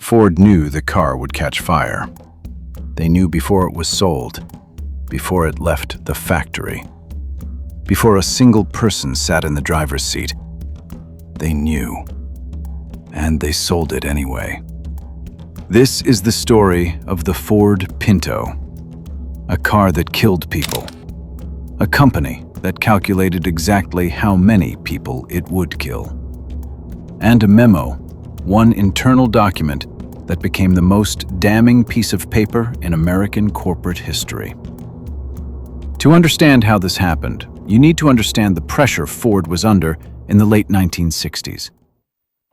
Ford knew the car would catch fire. They knew before it was sold, before it left the factory, before a single person sat in the driver's seat. They knew, and they sold it anyway. This is the story of the Ford Pinto, a car that killed people, a company that calculated exactly how many people it would kill, and a memo, one internal document that became the most damning piece of paper in American corporate history. To understand how this happened, you need to understand the pressure Ford was under in the late 1960s.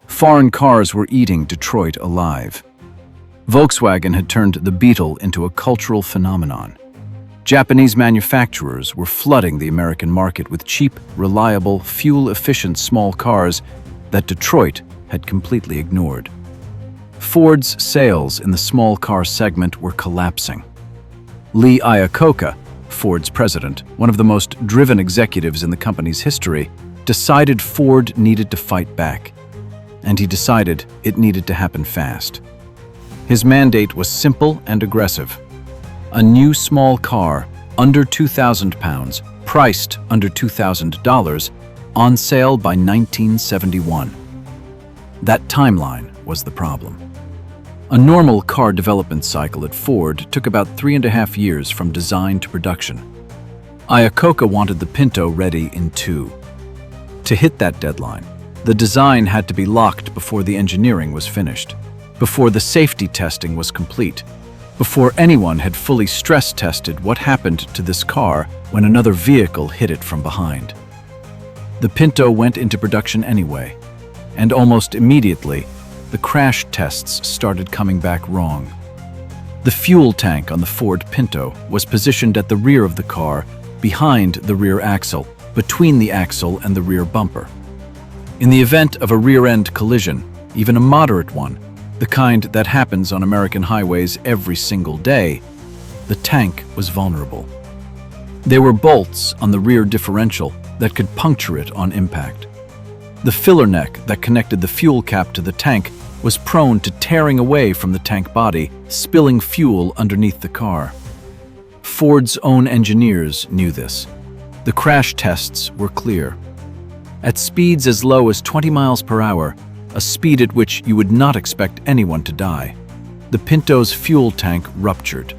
Foreign cars were eating Detroit alive. Volkswagen had turned the Beetle into a cultural phenomenon. Japanese manufacturers were flooding the American market with cheap, reliable, fuel-efficient small cars that Detroit had completely ignored. Ford's sales in the small car segment were collapsing. Lee Iacocca, Ford's president, one of the most driven executives in the company's history, decided Ford needed to fight back. And he decided it needed to happen fast. His mandate was simple and aggressive. A new small car, under 2,000 pounds, priced under $2,000, on sale by 1971. That timeline was the problem. A normal car development cycle at Ford took about 3.5 years from design to production. Iacocca wanted the Pinto ready in 2. To hit that deadline, the design had to be locked before the engineering was finished, before the safety testing was complete, before anyone had fully stress-tested what happened to this car when another vehicle hit it from behind. The Pinto went into production anyway, and almost immediately, the crash tests started coming back wrong. The fuel tank on the Ford Pinto was positioned at the rear of the car, behind the rear axle, between the axle and the rear bumper. In the event of a rear-end collision, even a moderate one, the kind that happens on American highways every single day, the tank was vulnerable. There were bolts on the rear differential that could puncture it on impact. The filler neck that connected the fuel cap to the tank was prone to tearing away from the tank body, spilling fuel underneath the car. Ford's own engineers knew this. The crash tests were clear. At speeds as low as 20 miles per hour, a speed at which you would not expect anyone to die, the Pinto's fuel tank ruptured.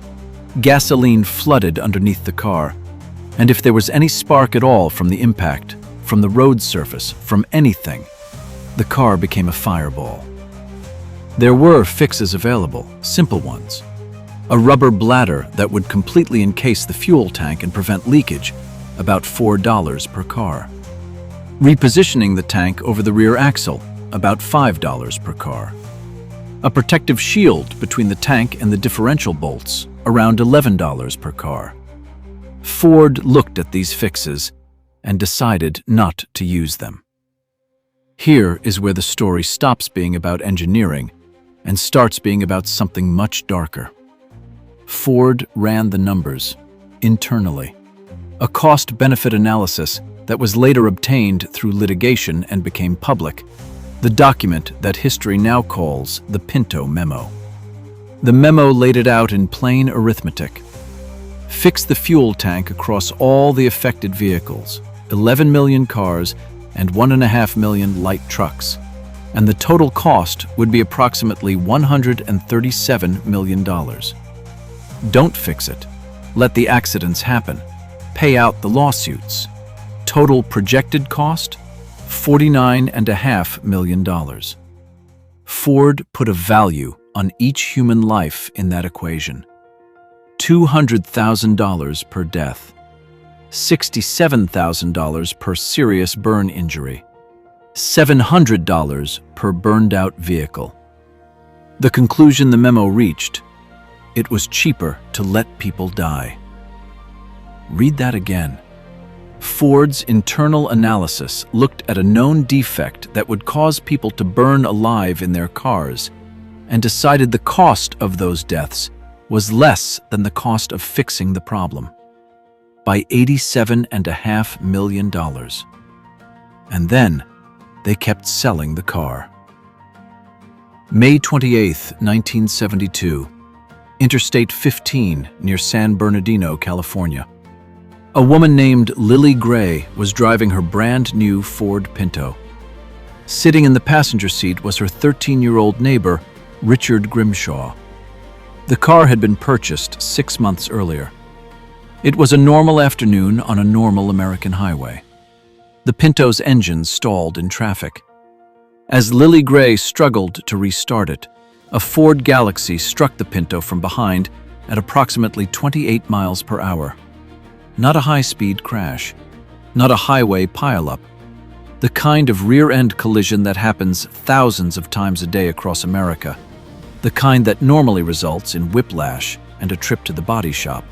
Gasoline flooded underneath the car, and if there was any spark at all from the impact, from the road surface, from anything, the car became a fireball. There were fixes available, simple ones. A rubber bladder that would completely encase the fuel tank and prevent leakage, about $4 per car. Repositioning the tank over the rear axle, about $5 per car. A protective shield between the tank and the differential bolts, around $11 per car. Ford looked at these fixes and decided not to use them. Here is where the story stops being about engineering and starts being about something much darker. Ford ran the numbers internally. A cost-benefit analysis that was later obtained through litigation and became public, the document that history now calls the Pinto Memo. The memo laid it out in plain arithmetic. Fix the fuel tank across all the affected vehicles, 11 million cars and 1.5 million light trucks, and the total cost would be approximately $137 million. Don't fix it. Let the accidents happen. Pay out the lawsuits. Total projected cost? $49.5 million. Ford put a value on each human life in that equation. $200,000 per death. $67,000 per serious burn injury. $700 per burned-out vehicle. The conclusion the memo reached: it was cheaper to let people die. Read that again. Ford's internal analysis looked at a known defect that would cause people to burn alive in their cars and decided the cost of those deaths was less than the cost of fixing the problem, by $87.5 million. And then they kept selling the car. May 28, 1972. Interstate 15 near San Bernardino, California. A woman named Lily Gray was driving her brand-new Ford Pinto. Sitting in the passenger seat was her 13-year-old neighbor, Richard Grimshaw. The car had been purchased 6 months earlier. It was a normal afternoon on a normal American highway. The Pinto's engine stalled in traffic. As Lily Gray struggled to restart it, a Ford Galaxy struck the Pinto from behind at approximately 28 miles per hour. Not a high-speed crash, not a highway pileup. The kind of rear-end collision that happens thousands of times a day across America. The kind that normally results in whiplash and a trip to the body shop.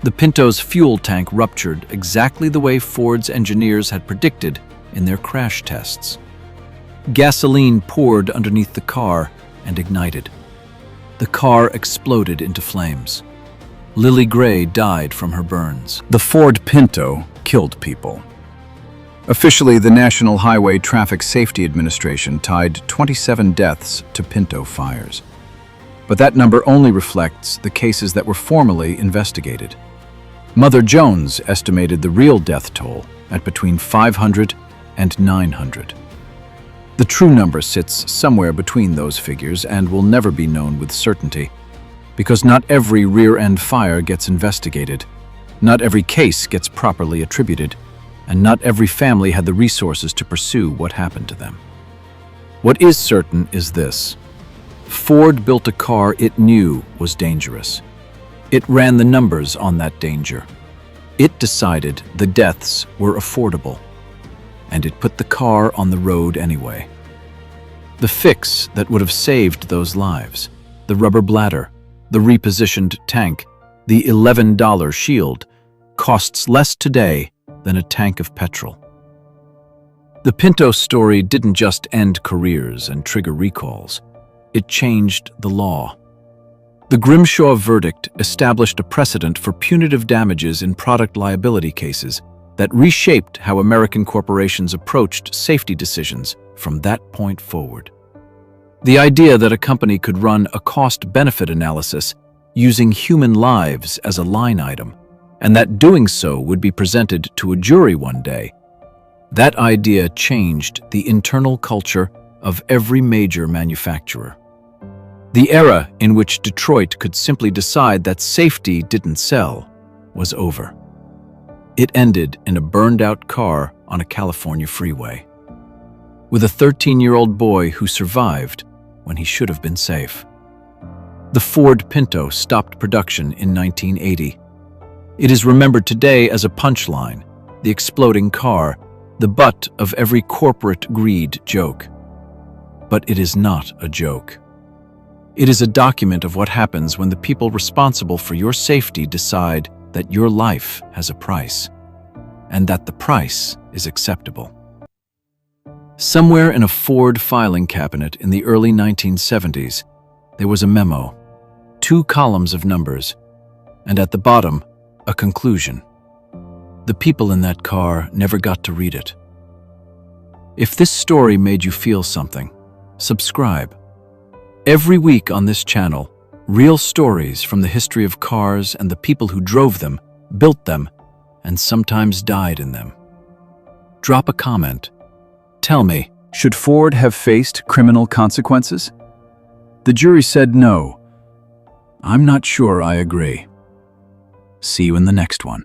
The Pinto's fuel tank ruptured exactly the way Ford's engineers had predicted in their crash tests. Gasoline poured underneath the car and ignited. The car exploded into flames. Lily Gray died from her burns. The Ford Pinto killed people. Officially, the National Highway Traffic Safety Administration tied 27 deaths to Pinto fires. But that number only reflects the cases that were formally investigated. Mother Jones estimated the real death toll at between 500 and 900. The true number sits somewhere between those figures and will never be known with certainty, because not every rear-end fire gets investigated, not every case gets properly attributed, and not every family had the resources to pursue what happened to them. What is certain is this: Ford built a car it knew was dangerous. It ran the numbers on that danger. It decided the deaths were affordable. And it put the car on the road anyway. The fix that would have saved those lives, the rubber bladder, the repositioned tank, the $11 shield, costs less today than a tank of petrol. The Pinto story didn't just end careers and trigger recalls. It changed the law. The Grimshaw verdict established a precedent for punitive damages in product liability cases that reshaped how American corporations approached safety decisions from that point forward. The idea that a company could run a cost-benefit analysis using human lives as a line item, and that doing so would be presented to a jury one day, that idea changed the internal culture of every major manufacturer. The era in which Detroit could simply decide that safety didn't sell was over. It ended in a burned-out car on a California freeway, with a 13-year-old boy who survived when he should have been safe. The Ford Pinto stopped production in 1980. It is remembered today as a punchline, the exploding car, the butt of every corporate greed joke. But it is not a joke. It is a document of what happens when the people responsible for your safety decide that your life has a price, and that the price is acceptable. Somewhere in a Ford filing cabinet in the early 1970s, there was a memo, 2 columns of numbers, and at the bottom, a conclusion. The people in that car never got to read it. If this story made you feel something, subscribe. Every week on this channel, real stories from the history of cars and the people who drove them, built them, and sometimes died in them. Drop a comment. Tell me, Should Ford have faced criminal consequences? The jury said no. I'm not sure I agree. See you in the next one.